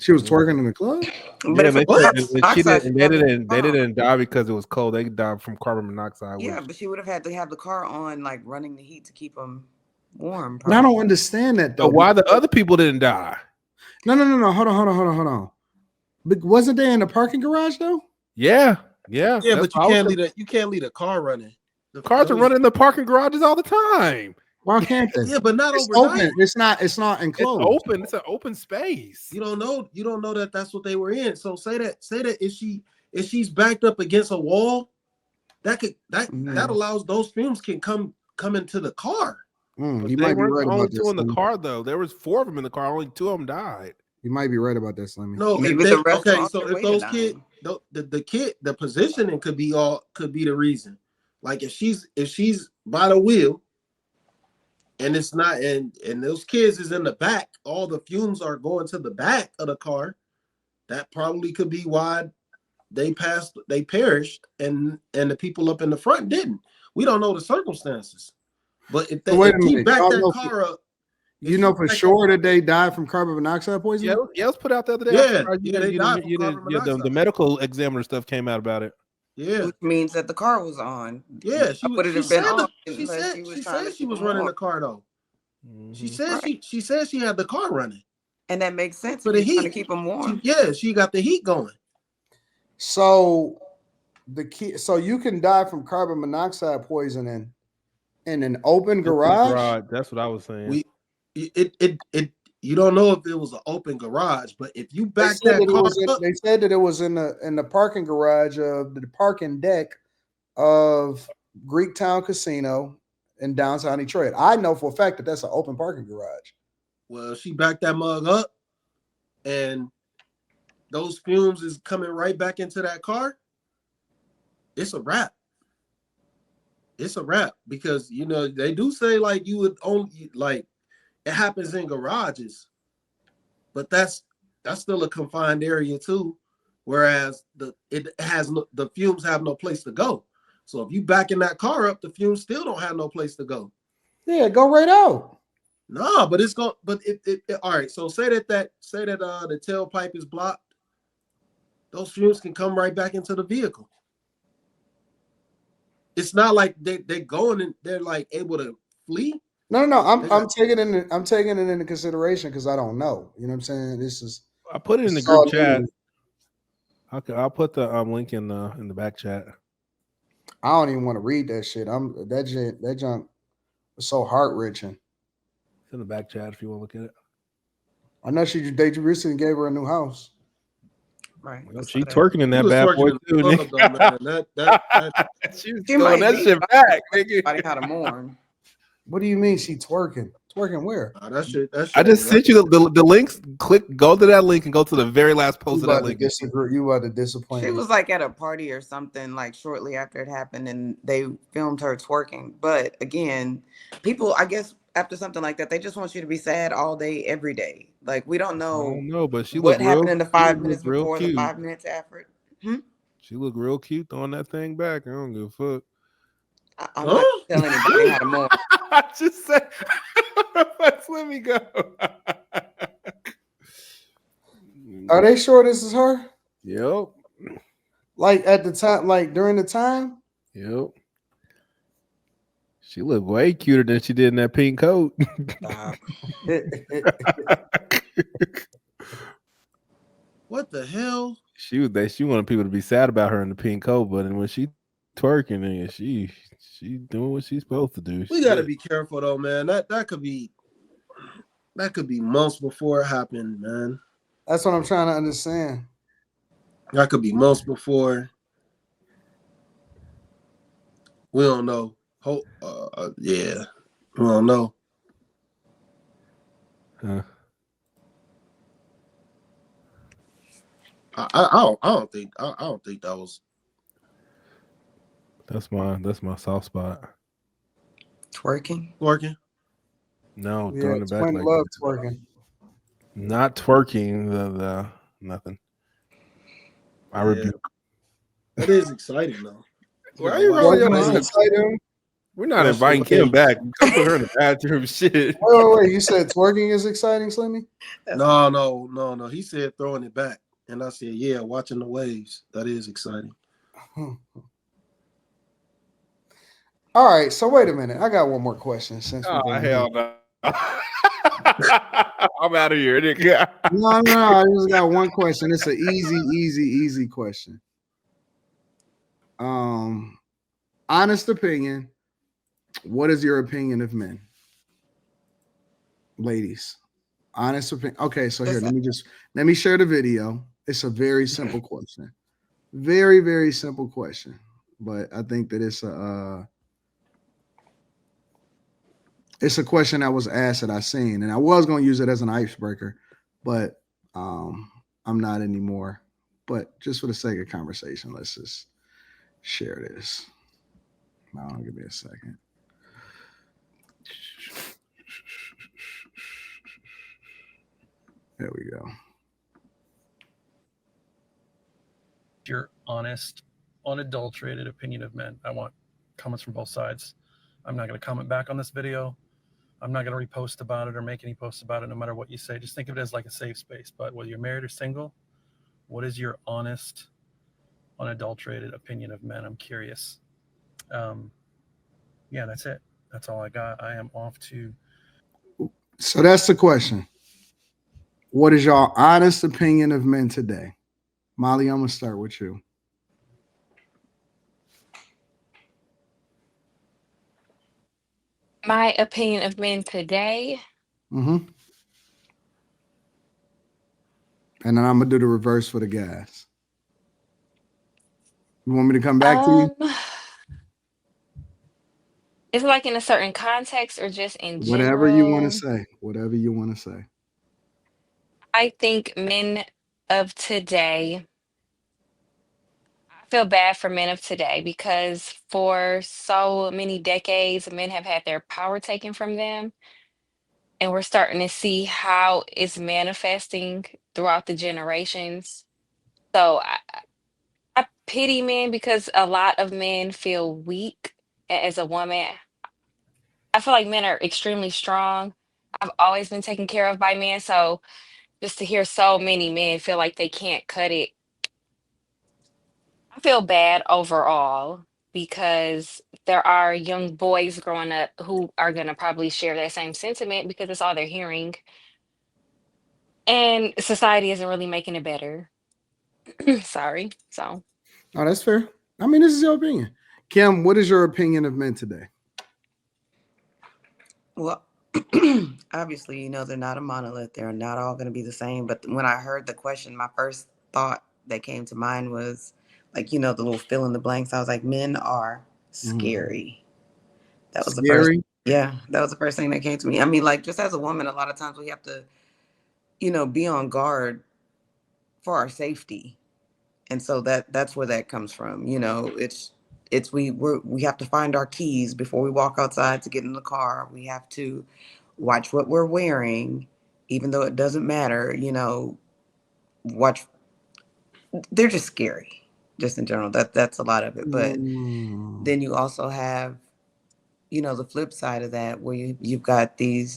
She was twerking in the club. But if they it was said carbon she monoxide, she probably they didn't die because it was cold. They died from carbon monoxide. yeah, but she would have had to have the car on, like running the heat to keep them warm. And I Probably. don't understand that So though. why the other people didn't die? No. Hold on. But wasn't they in the parking garage though? Yeah. Yeah, but you can't leave the car running. The Cars are running in the parking garages all the time. Why can't they? Yeah, but not it's overnight. open. It's not enclosed. It's open. It's an open space. You don't know that that's what they were in. So say that if she's backed up against a wall, that allows those fumes can come into the car. You might be right about this. Only 2 in the car though. There was 4 of them in the car. Only 2 of them died. You might be right about that, Slimmy. No, so if those kids, the positioning could be the reason. Like if she's by the wheel, and it's not, and those kids is in the back, all the fumes are going to the back of the car. That probably could be why they perished, and the people up in the front didn't. We don't know the circumstances, but if she backed that car up. You know for sure that they died from carbon monoxide poisoning? Yeah, it was put out the other day. They died from carbon monoxide. The medical examiner stuff came out about it. Yeah, which means that the car was on. Yeah, she said she was running the car though. Mm-hmm. She said she had the car running, and that makes sense for the heat to keep them warm. She got the heat going. So so you can die from carbon monoxide poisoning in an open garage. That's what I was saying. You don't know if it was an open garage, but if you back that car up, they said that it was in the parking garage of the parking deck of Greektown Casino in downtown Detroit. I know for a fact that that's an open parking garage. Well, she backed that mug up, and those fumes is coming right back into that car. It's a wrap. It's a wrap because they do say like you would only like. It happens in garages, but that's still a confined area too. Whereas the fumes have no place to go. So if you backing that car up, the fumes still don't have no place to go. Yeah, go right out. No, but it's going. But it all right. So say that the tailpipe is blocked. Those fumes can come right back into the vehicle. It's not like they're going and they're like able to flee. No. I'm taking it into consideration because I don't know. You know what I'm saying? I put it in the group chat. I'll put the link in the back chat. I don't even want to read that shit. That junk was so heart wrenching. It's in the back chat if you want to look at it. I know they recently gave her a new house. Right. Well, she twerking in that bad boy too. She's throwing that shit back, nigga. Everybody had to mourn. What do you mean she twerking? Twerking where? That shit, I just sent you the links. Go to that link and go to the very last post of that link. You about to disappoint. She was like at a party or something like shortly after it happened, and they filmed her twerking. But again, people, I guess after something like that, they just want you to be sad all day, every day. Like we don't know. No, but she what looked happened real, in the 5 minutes real before, cute. the 5 minutes after. She looked real cute throwing that thing back. I don't give a fuck. I'm not telling anybody how to mourn. I just said, let me go. Are they sure this is her? Yep. Like at the time, like during the time? Yep. She looked way cuter than she did in that pink coat. What the hell? She wanted people to be sad about her in the pink coat, but when she twerking, she doing what she's supposed to do. We gotta be careful though, man. That could be months before it happened, man. That's what I'm trying to understand. That could be months before. We don't know. Yeah, we don't know. Huh. I don't think that was. That's my soft spot. Twerking. No, Yeah, throwing the back like love twerking. Not twerking. The nothing. I rebuke. That is exciting though. Why are you rolling your eyes? Exciting? We're not That's for inviting Kim ladies. back. Come put her in the bathroom. Shit. Wait. You said twerking is exciting, Slimmy? No. He said throwing it back. And I said, yeah, watching the waves. That is exciting. All right. So wait a minute. I got one more question since we're Oh going hell no. I'm out of here, nigga. No. I just got one question. It's an easy question. Honest opinion. What is your opinion of men? Ladies. Honest opinion. Okay, so here, let me share the video. It's a very simple question. Very simple question. But I think that it's a question that was asked that I seen, and I was gonna use it as an icebreaker, but I'm not anymore. But just for the sake of conversation, let's just share this. Give me a second. There we go. Your honest, unadulterated opinion of men. I want comments from both sides. I'm not going to comment back on this video. I'm not going to repost about it or make any posts about it, no matter what you say. Just think of it as like a safe space. But whether you're married or single, what is your honest, unadulterated opinion of men? I'm curious. Yeah, that's it. That's all I got. I am off to. So that's the question. What is your honest opinion of men today? Molly, I'm going to start with you. My opinion of men today. Mm-hmm. And then I'm going to do the reverse for the guys. You want me to come back to you? Is it like in a certain context or just in Whatever you want to general? say. Whatever you want to say. I think men of today, I feel bad for men of today because for so many decades, men have had their power taken from them. And we're starting to see how it's manifesting throughout the generations. So I pity men because a lot of men feel weak as a woman. I feel like men are extremely strong. I've always been taken care of by men. So just to hear so many men feel like they can't cut it, I feel bad overall because there are young boys growing up who are going to probably share that same sentiment because it's all they're hearing. And society isn't really making it better. Sorry. So Oh, that's fair. I mean, this is your opinion. Kim, what is your opinion of men today? Well, obviously, they're not a monolith. They're not all going to be the same. But when I heard the question, my first thought that came to mind was like, the little fill in the blanks. I was like, men are scary. That was the first. Scary. Yeah, that was the first thing that came to me. I mean, like, just as a woman, a lot of times we have to, be on guard for our safety. And so that's where that comes from. We have to find our keys before we walk outside to get in the car. We have to watch what we're wearing, even though it doesn't matter. Watch. They're just scary, just in general. That's a lot of it. But then you also have, the flip side of that, where you've got the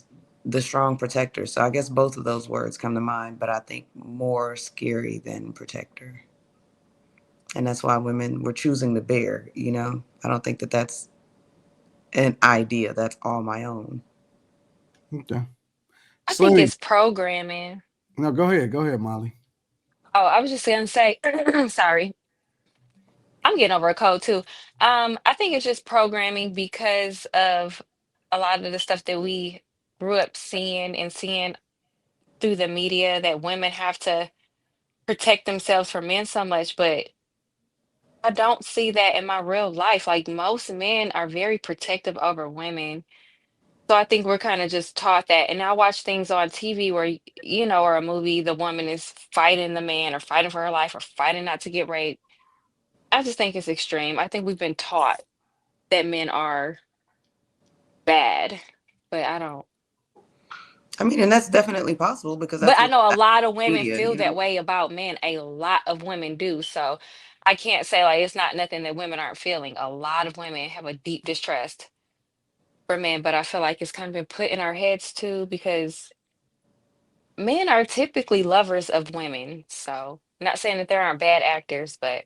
strong protectors. So I guess both of those words come to mind, but I think more scary than protector. And that's why women were choosing the bear. I don't think that that's an idea. That's all my own. Okay. I think Slimmy. it's programming. No, go ahead. Go ahead, Molly. Oh, I was just gonna say, sorry, I'm getting over a cold too. I think it's just programming because of a lot of the stuff that we grew up seeing through the media that women have to protect themselves from men so much, but I don't see that in my real life. Like most men are very protective over women. So I think we're kind of just taught that. And I watch things on TV where, or a movie, the woman is fighting the man or fighting for her life or fighting not to get raped. I just think it's extreme. I think we've been taught that men are bad, but I don't. I mean, and that's definitely possible because But that's I what know a lot of women media, feel that way about men. A lot of women do. So I can't say like it's not nothing that women aren't feeling. A lot of women have a deep distrust. for men, but I feel like it's kind of been put in our heads too because men are typically lovers of women. So, not saying that there aren't bad actors, but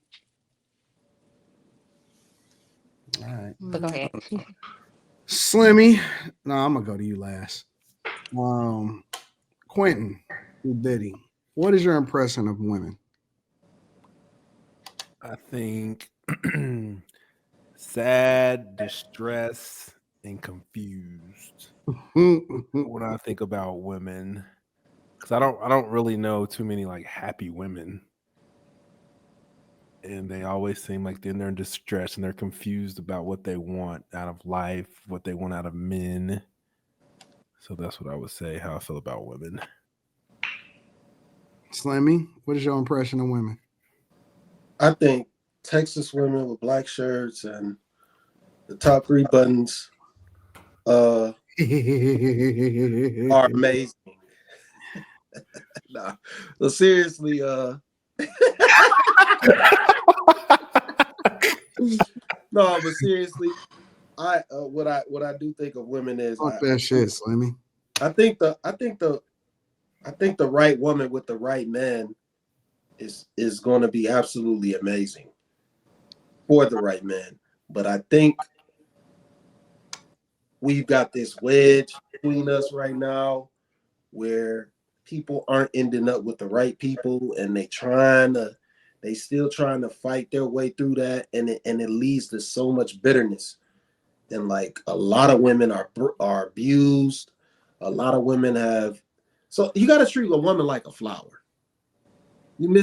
All right. go ahead. Slimmy. No, I'm gonna go to you last. Quentin, who Diddy. What is your impression of women? I think sad, distressed, and confused when I think about women. Because I don't really know too many like happy women. And they always seem like they're in distress and they're confused about what they want out of life, what they want out of men. So that's what I would say, how I feel about women. Slimmy, what is your impression of women? I think Texas women with black shirts and the top 3 buttons are amazing. Nah, but seriously, no, but seriously, what I do think of women is Fuck that shit, Slimmy. I think the right woman with the right man is going to be absolutely amazing for the right man. But I think we've got this wedge between us right now where people aren't ending up with the right people and they still trying to fight their way through that, and it leads to so much bitterness. And like a lot of women are abused. A lot of women have. So you got to treat a woman like a flower. You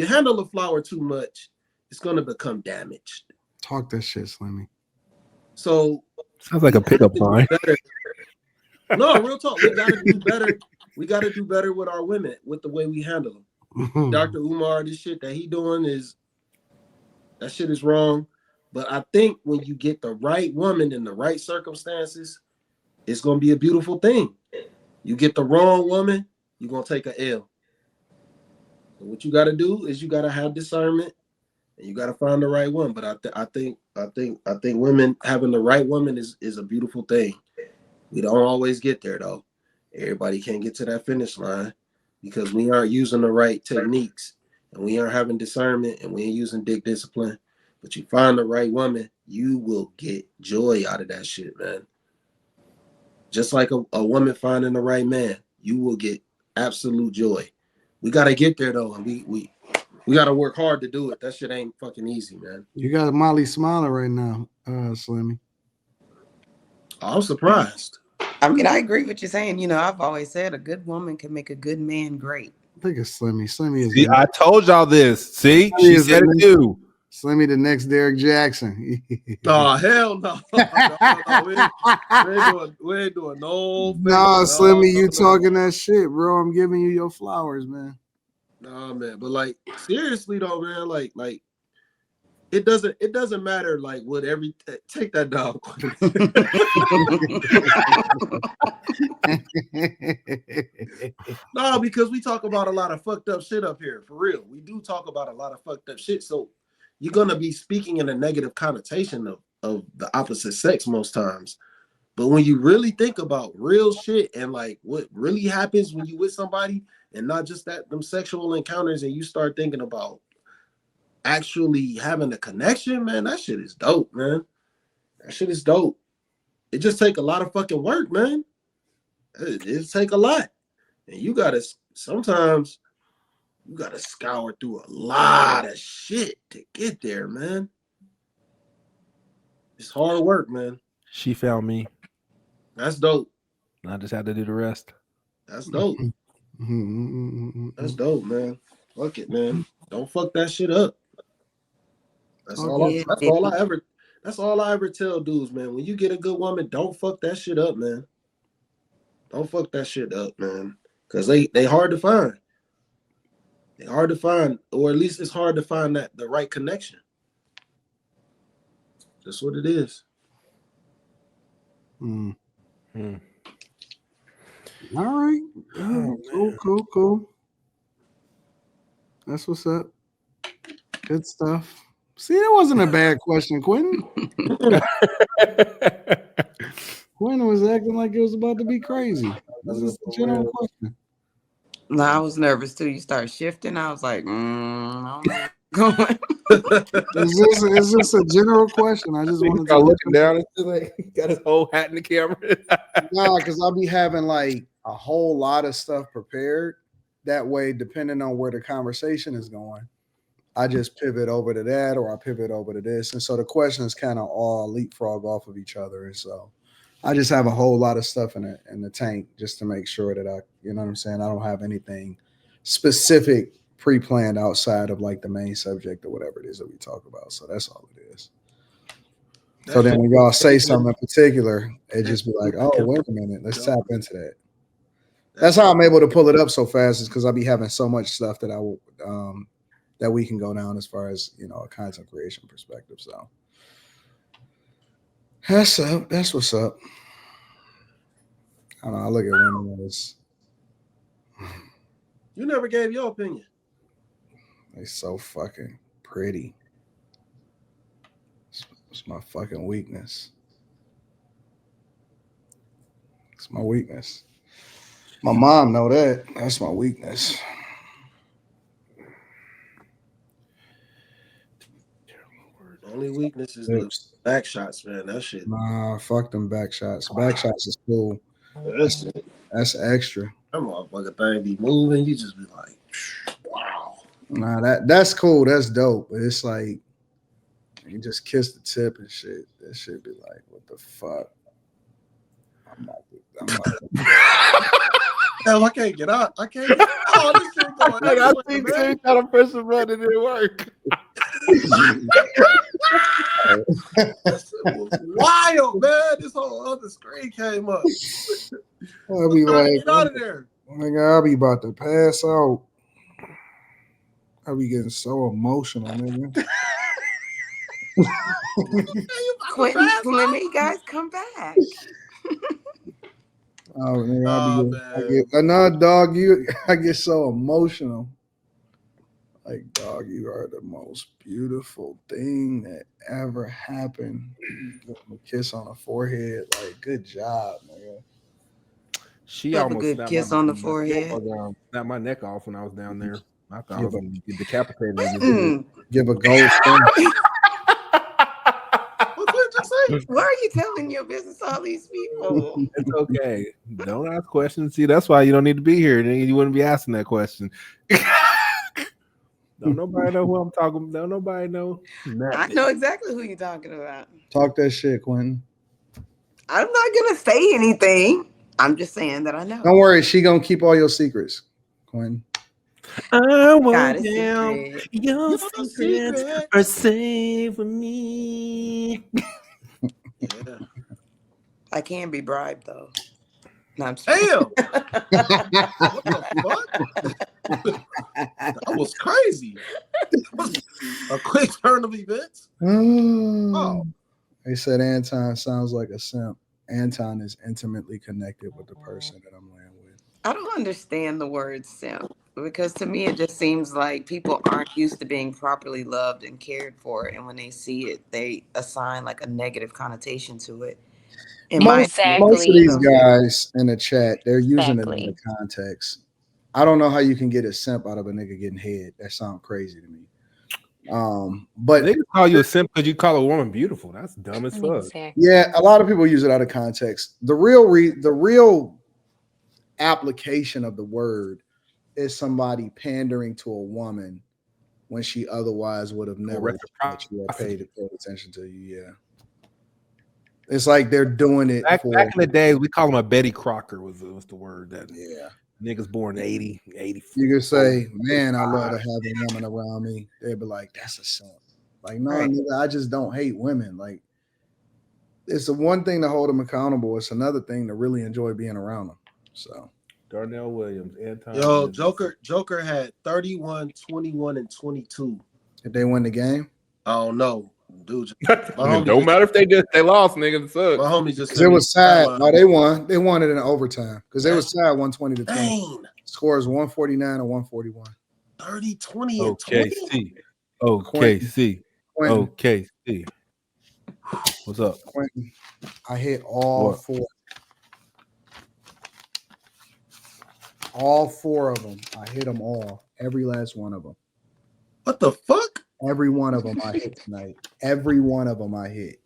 handle a flower too much, it's going to become damaged. Talk that shit, Slimmy. So sounds like a pickup line. No, real talk. We got to do better. We got to do better with our women, with the way we handle them. Dr. Umar, this shit that he doing that shit is wrong. But I think when you get the right woman in the right circumstances, it's going to be a beautiful thing. You get the wrong woman, you're going to take an L. So what you got to do is you got to have discernment and you got to find the right one. But I think women having the right woman is a beautiful thing. We don't always get there though. Everybody can't get to that finish line because we aren't using the right techniques and we aren't having discernment and we ain't using dick discipline. But you find the right woman, you will get joy out of that shit, man. Just like a woman finding the right man, you will get absolute joy. We got to get there though, and we got to work hard to do it. That shit ain't fucking easy, man. You got Molly smiling right now, Slimmy. I'm surprised. I mean, I agree with what you're saying. You know, I've always said a good woman can make a good man great. Look at Slimmy. Slimmy is. See, I told y'all this. See, she said it too. Slimmy, the next Derek Jackson. Oh, hell no. We ain't doing no. No, Slimmy, you talking that shit, bro. I'm giving you your flowers, man. Nah, man. But like, seriously though, man, like it doesn't matter like what take that dog. No, because we talk about a lot of fucked up shit up here. For real. We do talk about a lot of fucked up shit. So you're gonna be speaking in a negative connotation of the opposite sex most times. But when you really think about real shit and like what really happens when you with somebody and not just them sexual encounters, and you start thinking about actually having a connection, man, that shit is dope, man. That shit is dope. It just take a lot of fucking work, man. It take a lot. And sometimes you gotta scour through a lot of shit to get there, man. It's hard work, man. She found me. That's dope. I just had to do the rest. That's dope. That's dope, man. Fuck it, man. Don't fuck that shit up. That's all I ever tell dudes, man. When you get a good woman, don't fuck that shit up, man. Don't fuck that shit up, man. Cause they hard to find. They hard to find, or at least it's hard to find the right connection. That's what it is. All right. Cool. That's what's up. Good stuff. See, that wasn't a bad question, Quentin. Quinn was acting like it was about to be crazy. This is a general question. No, I was nervous too. You start shifting. I was like, I don't know what's going. Is this a general question? I just wanted to looking down and like he got his whole hat in the camera. Nah, because I'll be having like a whole lot of stuff prepared. That way, depending on where the conversation is going, I just pivot over to that or I pivot over to this. And so the questions kind of all leapfrog off of each other. And so I just have a whole lot of stuff in the tank just to make sure that you know what I'm saying? I don't have anything specific pre-planned outside of like the main subject or whatever it is that we talk about. So that's all it is. So then when y'all say something in particular, it just be like, oh, wait a minute, let's tap into that. That's how I'm able to pull it up so fast, is because I'll be having so much stuff that that we can go down as far as, you know, a content creation perspective. So that's up. That's what's up. I don't know. I look at women as You never gave your opinion. they so fucking pretty. It's my fucking weakness. It's my weakness. My mom know that. That's my weakness. The only weakness is the back shots, man. That shit. Nah, fuck them back shots. Back shots is cool. That's extra. That motherfucker thing be moving. You just be like, wow. Nah, that's cool. That's dope. But it's like you just kiss the tip and shit. That shit be like, what the fuck? I'm not. Hell, I can't get out. I can't get out. This shit going Like, I think they trying to press the button and it didn't work. This was wild, man. This whole other screen came up. I'll be like, Get out of there. nigga, I'll be about to pass out. I'll be getting so emotional, nigga. Quentin, let me guys come back. Oh, nigga, I get so emotional. Like, dog, you are the most beautiful thing that ever happened. Give him a kiss on the forehead. Like, good job, nigga. She Have a almost good snapped kiss my- on the my neck forehead. down- Snapped my neck off when I was down there. I thought I Yeah, was going to get decapitated. Give a gold star. What did you say? Why are you telling your business to all these people? It's okay. Don't ask questions. See, that's why you don't need to be here. Then you wouldn't be asking that question. Don't nobody know who I'm talking about. Don't nobody know. I know exactly who you're talking about. Talk that shit, Quentin. I'm not gonna say anything. I'm just saying that I know. Don't worry, she gonna keep all your secrets, Quentin. I Got want a down secret. your secrets secrets are safe for me. Yeah. I can be bribed though. No, I'm just Damn. What the fuck? That was crazy. A quick turn of events. Oh. They said Anton sounds like a simp. Anton is intimately connected with the person that I'm laying with. I don't understand the word simp because to me it just seems like people aren't used to being properly loved and cared for, and when they see it, they assign like a negative connotation to it. Most of Exactly. these guys in the chat, they're using it in Exactly. the context. I don't know how you can get a simp out of a nigga getting head. That sounds crazy to me. But They call you a simp because you call a woman beautiful. That's dumb as fuck. Exactly. yeah, a lot of people use it out of context. The real application of the word is somebody pandering to a woman when she otherwise would have never met you or paid attention to you. Yeah. It's like they're doing it Back in the days, we call him a Betty Crocker was the word that niggas born in 80, 84. You could say, man, I love to have a woman around me. They'd be like, that's a simp. Like, no, nigga, I just don't hate women. Like, it's the one thing to hold them accountable. It's another thing to really enjoy being around them. So Darnell Williams, Anton. Yo, Joker had 31, 21, and 22. If they win the game, I don't know, dude. It don't matter if they lost, nigga. It sucks. My homie just it was sad. No, they won. They won it in overtime because they was tied 120 to 20. Dang. Scores 149 and 141. 30, 20, and 20. OKC. OKC. OKC. What's up? Quentin, I hit all What? four. All four of them. I hit them all. Every last one of them. What the fuck? Every one of them I hit tonight. Every one of them I hit.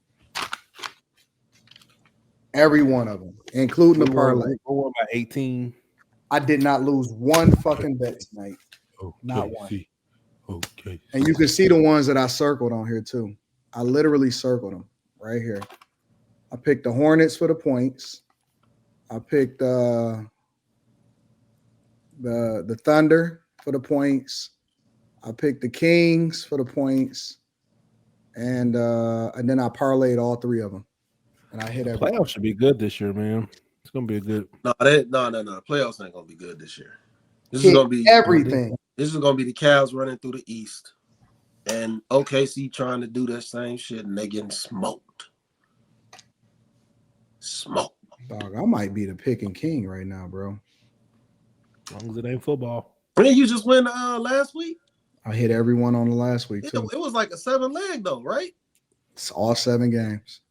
Every one of them, including the parlay. We won by 18. I did not lose one fucking bet tonight. Okay, Not one. see. Okay. And you can see the ones that I circled on here too. I literally circled them right here. I picked the Hornets for the points. I picked the Thunder for the points. I picked the Kings for the points. And then I parlayed all three of them. And I hit everything. Playoffs should be good this year, man. It's gonna be a good. No. Playoffs ain't gonna be good this year. This is gonna be everything. This is gonna be the Cavs running through the East, and OKC trying to do that same shit, and they getting smoked. Smoked. Dog, I might be the picking king right now, bro. As long as it ain't football. And you just went last week. I hit everyone on the last week too. It was like a 7-leg though, right? It's all 7 games.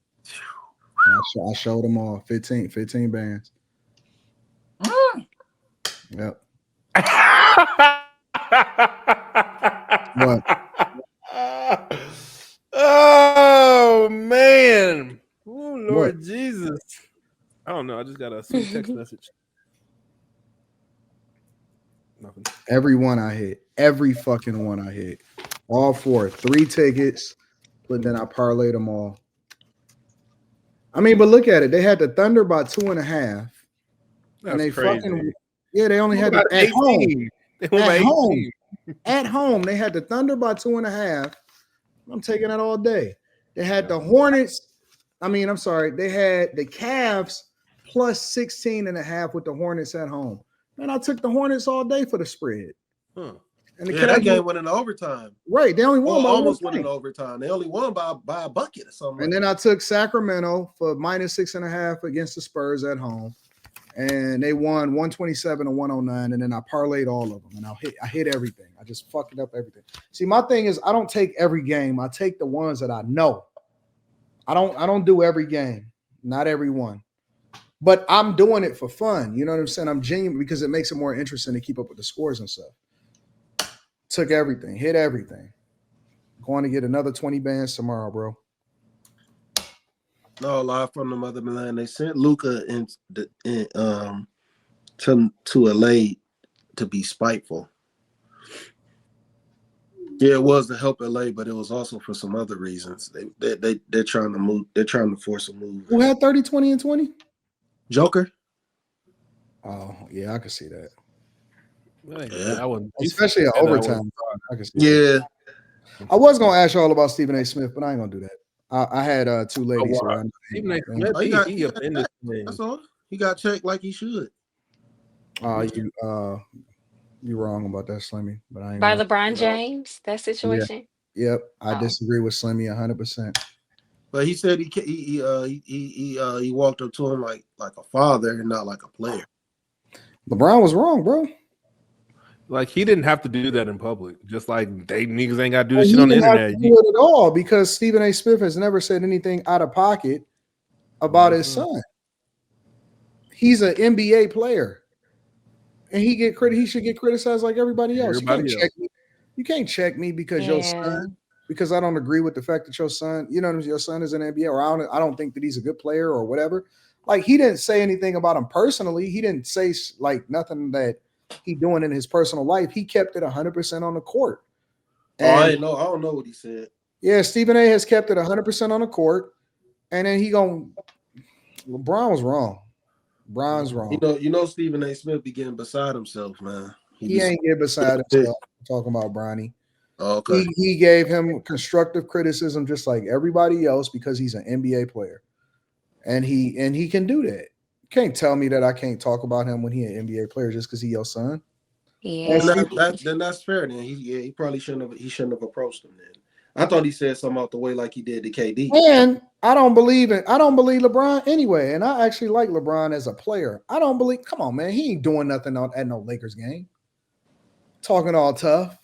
I showed them all 15 bands. Yep. What? Oh man. Oh Lord What? Jesus. I don't know. I just got a sweet text message. Nothing. Every one I hit. Every fucking one I hit. All 4. 3 tickets. But then I parlayed them all. I mean, but look at it. They had the Thunder by 2.5. And they crazy. fucking they only had About the, at 18. home. They won by At 18. home. At home, they had the Thunder by 2.5. I'm taking that all day. They had the Hornets. I'm sorry. They had the Cavs plus 16.5 with the Hornets at home. Man, I took the Hornets all day for the spread. Huh. And the That game went in overtime. Right. They only won by almost one went in point. overtime. They only won by a bucket or something. And then I took Sacramento for minus 6.5 against the Spurs at home. And they won 127 to 109. And then I parlayed all of them. And I hit everything. I just fucked up everything. See, my thing is I don't take every game. I take the ones that I know. I don't do every game. Not every one. But I'm doing it for fun. You know what I'm saying? I'm genuine because it makes it more interesting to keep up with the scores and stuff. Took everything, hit everything. Going to get another 20 bands tomorrow, bro. No, live from the mother Milan. They sent Luca to LA to be spiteful. Yeah, it was to help LA, but it was also for some other reasons. They're trying to move. They're trying to force a move. Who had 30, 20, and 20? Joker. Oh, yeah, I could see that. Yeah. Especially at overtime. I could see Yeah. that. I was going to ask you all about Stephen A. Smith, but I ain't going to do that. I had 2 ladies. Stephen A. Oh, Smith, he got checked. That's all. He got checked like he should. You wrong about that, Slimmy. But I ain't By gonna- LeBron James, that situation. Yep, I Oh. disagree with Slimmy 100%. But he said he walked up to him like a father and not like a player. LeBron was wrong, bro. Like he didn't have to do that in public. Just like they niggas ain't got to do He this shit on the didn't have internet. to do it at all because Stephen A. Smith has never said anything out of pocket about his son. He's an NBA player, and he should get criticized like everybody else. You can't check me because your son, because I don't agree with the fact that your son, your son is an NBA, or I don't think that he's a good player or whatever. Like he didn't say anything about him personally. He didn't say like nothing that he doing in his personal life. He kept it 100% on the court. And, I don't know what he said. Yeah, Stephen A. has kept it 100% on the court, and then LeBron was wrong. Bron's wrong. You know, Stephen A. Smith be getting beside himself, man. He ain't get beside himself. I'm talking about Bronny. Oh, okay. He gave him constructive criticism just like everybody else because he's an NBA player, and he can do that. You can't tell me that I can't talk about him when he an NBA player just because he your son. Yeah. Then that's fair. Then he probably shouldn't have approached him then. I thought he said something out the way like he did to KD. And I don't believe LeBron anyway. And I actually like LeBron as a player. Come on, man. He ain't doing nothing at no Lakers game. Talking all tough.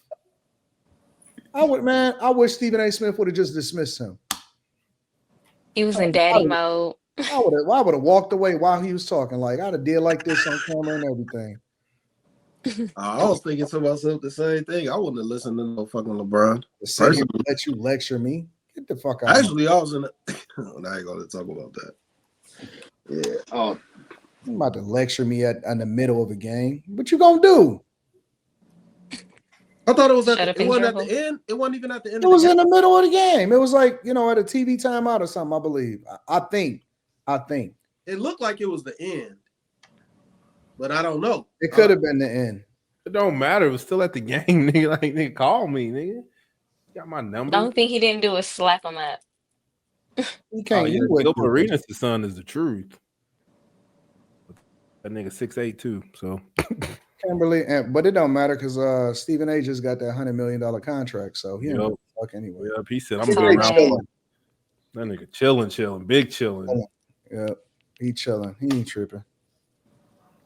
I wish Stephen A. Smith would have just dismissed him. He was in daddy mode. Why would have walked away while he was talking? Like I'd have did like this on camera and everything. I was thinking to myself the same thing. I wouldn't have listened to no fucking LeBron. To sit here and let you lecture me. Get the fuck out. Actually, I was in. I ain't gonna talk about that. Yeah. Oh, you're about to lecture me in the middle of a game. What you gonna do? I thought it was Shut at up the, it and wasn't at dribble. the end. It wasn't even at the end. It was in the middle of the game. It was like, you know, at a TV timeout or something, I believe. I think. It looked like it was the end, but I don't know. It could have been the end. It don't matter. It was still at the game, nigga. Like, nigga, call me, nigga. You got my number. The only thing he didn't do was slap him up. You can't. Yeah, You wouldn't Gilbert do it. Arenas' son is the truth. That nigga 6'8" too. So Kimberly, but it don't matter because Stephen A just got that $100 million contract, so he don't give a fuck anyway. Yep, he said I'm Saw going that. around. That nigga chilling, big chilling. Yep, he chilling. He ain't tripping.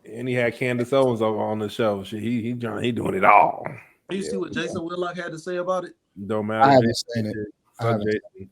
And he had Candace Owens on the show. Shit, he doing it all. You see what Jason Whitlock had to say about it? Don't matter. I haven't seen it. Fuck Jason.